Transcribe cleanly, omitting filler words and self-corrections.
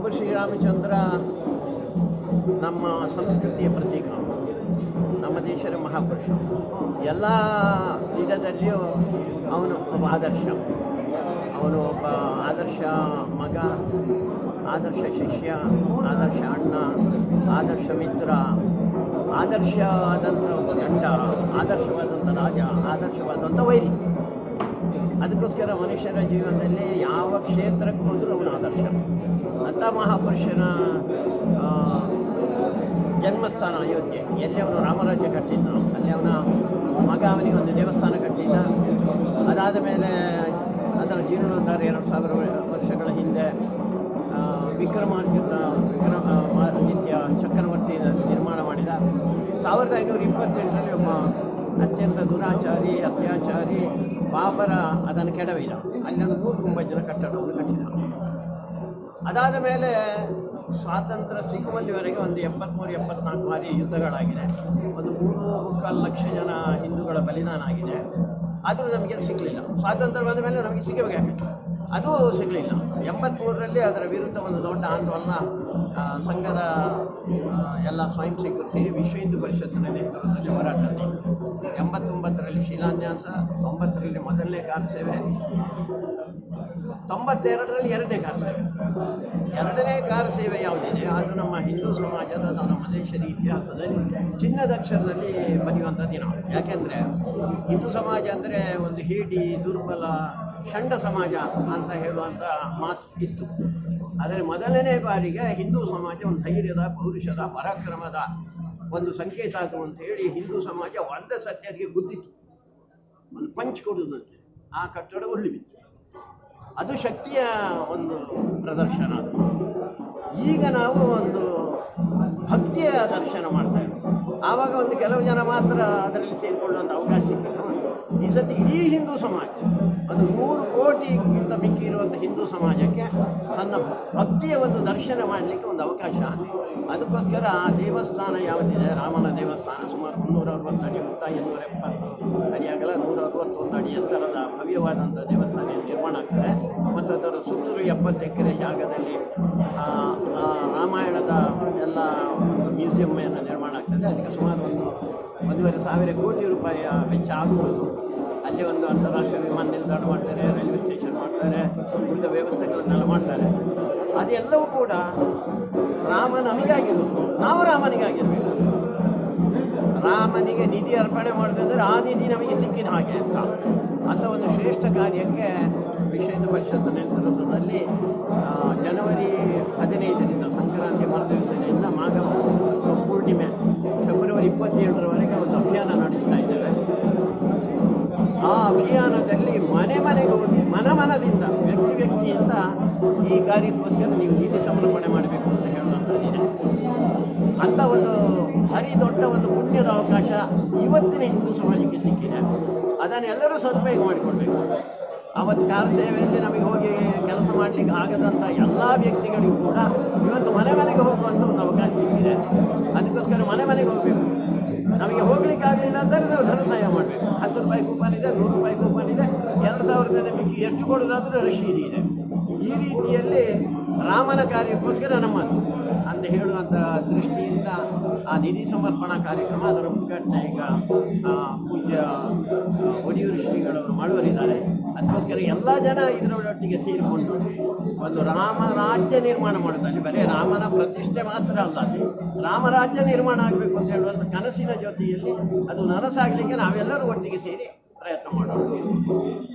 ಪ್ರಭು ಶ್ರೀರಾಮಚಂದ್ರ ನಮ್ಮ ಸಂಸ್ಕೃತಿಯ ಪ್ರತೀಕ, ನಮ್ಮ ದೇಶದ ಮಹಾಪುರುಷ. ಎಲ್ಲ ವಿಧದಲ್ಲಿಯೂ ಅವನು ಒಬ್ಬ ಆದರ್ಶ. ಅವನು ಒಬ್ಬ ಆದರ್ಶ ಮಗ, ಆದರ್ಶ ಶಿಷ್ಯ, ಆದರ್ಶ ಅಣ್ಣ, ಆದರ್ಶ ಮಿತ್ರ, ಆದರ್ಶವಾದಂಥ ಗಂಡ, ಆದರ್ಶವಾದಂಥ ರಾಜ, ಆದರ್ಶವಾದಂಥ ವೈರಿ. ಅದಕ್ಕೋಸ್ಕರ ಮನುಷ್ಯರ ಜೀವನದಲ್ಲಿ ಯಾವ ಕ್ಷೇತ್ರಕ್ಕೆ ಹೋದರೂ ಅವನ ಆದರ್ಶ. ಅಂಥ ಮಹಾಪುರುಷನ ಜನ್ಮಸ್ಥಾನ ಅಯೋಧ್ಯೆ, ಎಲ್ಲಿ ಅವನು ರಾಮರಾಜ್ಯ ಕಟ್ಟಿದ್ದ, ಅಲ್ಲಿ ಅವನ ಮಗ ಅವನಿಗೆ ಒಂದು ದೇವಸ್ಥಾನ ಕಟ್ಟಿದ್ದ. ಅದಾದ ಮೇಲೆ ಅದರ ಜೀರ್ಣೋದ್ಧಾರ 2000 ವರ್ಷಗಳ ಹಿಂದೆ ವಿಕ್ರಮಾದಿತ್ಯ ಚಕ್ರವರ್ತಿ ನಿರ್ಮಾಣ ಮಾಡಿದ. 1528ರಲ್ಲಿ ಒಬ್ಬ ಅತ್ಯಂತ ದುರಾಚಾರಿ, ಅತ್ಯಾಚಾರಿ ಬಾಬರ ಅದನ್ನು ಕೆಡವಿದ. ಅಲ್ಲೊಂದು 3 ಗುಂಬಜ್ಜನ ಕಟ್ಟಡವನ್ನು ಕಟ್ಟಿದ. ಅದಾದ ಮೇಲೆ ಸ್ವಾತಂತ್ರ್ಯ ಸಿಕ್ಕುವಲ್ಲಿವರೆಗೆ ಒಂದು 73-74 ಬಾರಿ ಯುದ್ಧಗಳಾಗಿದೆ. ಒಂದು 3.25 ಲಕ್ಷ ಜನ ಹಿಂದೂಗಳ ಬಲಿದಾನ ಆಗಿದೆ. ಆದರೂ ನಮಗೆ ಸಿಗಲಿಲ್ಲ. ಸ್ವಾತಂತ್ರ್ಯ ಬಂದ ಮೇಲೆ ನಮಗೆ ಸಿಗಬೇಕಾಗಿತ್ತು, ಅದು ಸಿಗಲಿಲ್ಲ. 83ರಲ್ಲಿ ಅದರ ವಿರುದ್ಧ ಒಂದು ದೊಡ್ಡ ಆಂದೋಲನ ಸಂಘದ ಎಲ್ಲ ಸ್ವಯಂ ಸೇವಕರು ಸೇರಿ ವಿಶ್ವ ಹಿಂದೂ ಪರಿಷತ್ತಿನ ನೇತೃತ್ವದಲ್ಲಿ ಹೋರಾಟ ನಡೆಯಿತು. 89ರಲ್ಲಿ ಶಿಲಾನ್ಯಾಸ, 90ರಲ್ಲಿ ಮೊದಲನೇ ಕಾರ್ಯಸೇವೆ, 92ರಲ್ಲಿ ಎರಡನೇ ಕಾರ್ಯಸೇವೆ. ಎರಡನೇ ಕಾರ್ಯಸೇವೆ ಯಾವುದಿದೆ ಅದು ನಮ್ಮ ಹಿಂದೂ ಸಮಾಜದ, ನಮ್ಮ ದೇಶದ ಇತಿಹಾಸದಲ್ಲಿ ಚಿನ್ನದಕ್ಷರದಲ್ಲಿ ಬರೆಯುವಂಥ ದಿನ. ಯಾಕೆಂದರೆ ಹಿಂದೂ ಸಮಾಜ ಅಂದರೆ ಒಂದು ಹೇಡಿ, ದುರ್ಬಲ, ಷಂಡ ಸಮಾಜ ಅಂತ ಹೇಳುವಂಥ ಮಾತು ಇತ್ತು. ಆದರೆ ಮೊದಲನೇ ಬಾರಿಗೆ ಹಿಂದೂ ಸಮಾಜ ಒಂದು ಧೈರ್ಯದ, ಪೌರುಷದ, ಪರಾಕ್ರಮದ ಒಂದು ಸಂಕೇತ ಅದು ಅಂತ ಹೇಳಿ ಹಿಂದೂ ಸಮಾಜ ಒಂದೇ ಸತ್ಯಕ್ಕೆ ಗುದ್ದಿತ್ತು. ಒಂದು ಪಂಚ್ ಕೊಡುವುದಂತೆ ಆ ಕಟ್ಟಡ ಉರುಳಿಬಿತ್ತು. ಅದು ಶಕ್ತಿಯ ಒಂದು ಪ್ರದರ್ಶನ. ಅದು ಈಗ ನಾವು ಒಂದು ಭಕ್ತಿಯ ದರ್ಶನ ಮಾಡ್ತಾ ಇದ್ದೀವಿ. ಆವಾಗ ಒಂದು ಕೆಲವು ಜನ ಮಾತ್ರ ಅದರಲ್ಲಿ ಸೇರಿಕೊಳ್ಳುವಂಥ ಅವಕಾಶ ಸಿಕ್ಕಿಲ್ಲ. ಈ ಸತಿ ಇಡೀ ಹಿಂದೂ ಸಮಾಜ, ಒಂದು 100 ಕೋಟಿಗಿಂತ ಮಿಕ್ಕಿ ಇರುವಂಥ ಹಿಂದೂ ಸಮಾಜಕ್ಕೆ ತನ್ನ ಭಕ್ತಿಯ ಒಂದು ದರ್ಶನ ಮಾಡಲಿಕ್ಕೆ ಒಂದು ಅವಕಾಶ. ಅದಕ್ಕೋಸ್ಕರ ಆ ದೇವಸ್ಥಾನ ಯಾವುದಿದೆ, ರಾಮನ ದೇವಸ್ಥಾನ, ಸುಮಾರು 360 ಅಡಿ ಉದ್ದ, 270 ಅಡಿ ಅಗಲ, 161 ಅಡಿ ಎತ್ತರದ ಭವ್ಯವಾದಂಥ ದೇವಸ್ಥಾನ ನಿರ್ಮಾಣ ಆಗ್ತದೆ. ಮತ್ತು ಅದರ ಸುತ್ತಲೂ 70 ಎಕರೆ ಜಾಗದಲ್ಲಿ ರಾಮಾಯಣದ ಎಲ್ಲ ಮ್ಯೂಸಿಯಮ್ಮನ್ನು ನಿರ್ಮಾಣ ಆಗ್ತದೆ. ಅದಕ್ಕೆ ಸುಮಾರು 1,500 ಕೋಟಿ ರೂಪಾಯಿಯ ವೆಚ್ಚ ಆಗುವುದು. ಅಲ್ಲಿ ಒಂದು ಅಂತಾರಾಷ್ಟ್ರೀಯ ವಿಮಾನ ನಿಲ್ದಾಣ ಮಾಡ್ತಾರೆ, ರೈಲ್ವೆ ಸ್ಟೇಷನ್ ಮಾಡ್ತಾರೆ, ಉಳಿದ ವ್ಯವಸ್ಥೆಗಳನ್ನೆಲ್ಲ ಮಾಡ್ತಾರೆ. ಅದೆಲ್ಲವೂ ಕೂಡ ರಾಮ ನಮಗಾಗಿರೋದು, ನಾವು ರಾಮನಿಗಾಗಿರ್ಬೇಕು. ರಾಮನಿಗೆ ನಿಧಿ ಅರ್ಪಣೆ ಮಾಡೋದಂದರೆ ಆ ನಿಧಿ ನಮಗೆ ಸಿಕ್ಕಿದ ಹಾಗೆ ಅಂತ ಒಂದು ಶ್ರೇಷ್ಠ ಕಾರ್ಯಕ್ಕೆ ವಿಶ್ವ ಹಿಂದೂ ಪರಿಷತ್ ನೇತೃತ್ವದಲ್ಲಿ ಜನವರಿ 15ರಿಂದ ಸಂಕ್ರಾಂತಿ ಮರುದಿವಸದಿಂದ ಮಾಘ ಪೂರ್ಣಿಮೆ ಫೆಬ್ರವರಿ 27ರವರೆಗೆ ಒಂದು ಅಭಿಯಾನ ನಡೆಸ್ತಾ ಇದ್ದೇವೆ. ಆ ಅಭಿಯಾನದಲ್ಲಿ ಮನೆ ಮನೆಗೆ ಹೋಗಿ ಮನದಿಂದ ವ್ಯಕ್ತಿಯಿಂದ ಈ ಕಾರ್ಯಕ್ಕೋಸ್ಕರ ನೀವು ನಿಧಿ ಸಮರ್ಪಣೆ ಮಾಡಬೇಕು ಅಂತ ಹೇಳುವಂಥದ್ದಿದೆ. ಅಂಥ ಒಂದು ಭಾರಿ ದೊಡ್ಡ ಒಂದು ಪುಣ್ಯದ ಅವಕಾಶ ಇವತ್ತಿನ ಹಿಂದೂ ಸಮಾಜಕ್ಕೆ ಸಿಕ್ಕಿದೆ. ಅದನ್ನು ಎಲ್ಲರೂ ಸದುಪಯೋಗ ಮಾಡಿಕೊಳ್ಬೇಕು. ಅವತ್ತು ಕಾರ್ಯಸೇವೆಯಲ್ಲಿ ನಮಗೆ ಹೋಗಿ ಕೆಲಸ ಮಾಡಲಿಕ್ಕೆ ಆಗದಂಥ ಎಲ್ಲ ವ್ಯಕ್ತಿಗಳಿಗೂ ಕೂಡ ಇವತ್ತು ಮನೆಗೆ ಹೋಗುವಂಥ ಒಂದು ಅವಕಾಶ ಸಿಕ್ಕಿದೆ. ಅದಕ್ಕೋಸ್ಕರ ಮನೆಗೆ ಹೋಗಬೇಕು. ನಮಗೆ ಹೋಗ್ಲಿಕ್ಕೆ ಆಗಲಿಲ್ಲ ಅಂದರೆ ನಾವು ಧನ ಸಹಾಯ ಮಾಡಬೇಕು. 10 ರೂಪಾಯಿ ಕೂಪನ್ ಇದೆ, 100 ರೂಪಾಯಿ ಕೂಪನ್ ಇದೆ, 2000 ಮಿಕ್ಕಿ ಎಷ್ಟು ಕೊಡೋದಾದರೂ ರಶೀದಿ ಇದೆ. ಈ ರೀತಿಯಲ್ಲಿ ರಾಮನ ಕಾರ್ಯಕ್ಕೋಸ್ಕರ ನಮ್ಮದು ಅಂತ ಹೇಳುವಂಥ ದೃಷ್ಟಿಯಿಂದ ಆ ನಿಧಿ ಸಮರ್ಪಣಾ ಕಾರ್ಯಕ್ರಮ, ಅದರ ಉದ್ಘಾಟನೆ ಈಗ ಪೂಜ್ಯ ಒಡಿಯೂರು ಶ್ರೀಗಳವರು ಮಾಡುವರಿದ್ದಾರೆ. ಅದಕ್ಕೋಸ್ಕರ ಎಲ್ಲ ಜನ ಇದರೊಟ್ಟಿಗೆ ಸೇರಿಕೊಂಡು ಒಂದು ರಾಮರಾಜ್ಯ ನಿರ್ಮಾಣ ಮಾಡೋದು. ಅಲ್ಲಿ ಬರೀ ರಾಮನ ಪ್ರತಿಷ್ಠೆ ಮಾತ್ರ ಅಲ್ಲ, ಅಲ್ಲಿ ರಾಮರಾಜ್ಯ ನಿರ್ಮಾಣ ಆಗಬೇಕು ಅಂತ ಹೇಳುವಂಥ ಕನಸಿನ ಜೊತೆಯಲ್ಲಿ ಅದು ನನಸಾಗಲಿಕ್ಕೆ ನಾವೆಲ್ಲರೂ ಒಟ್ಟಿಗೆ ಸೇರಿ ಪ್ರಯತ್ನ ಮಾಡೋಣ.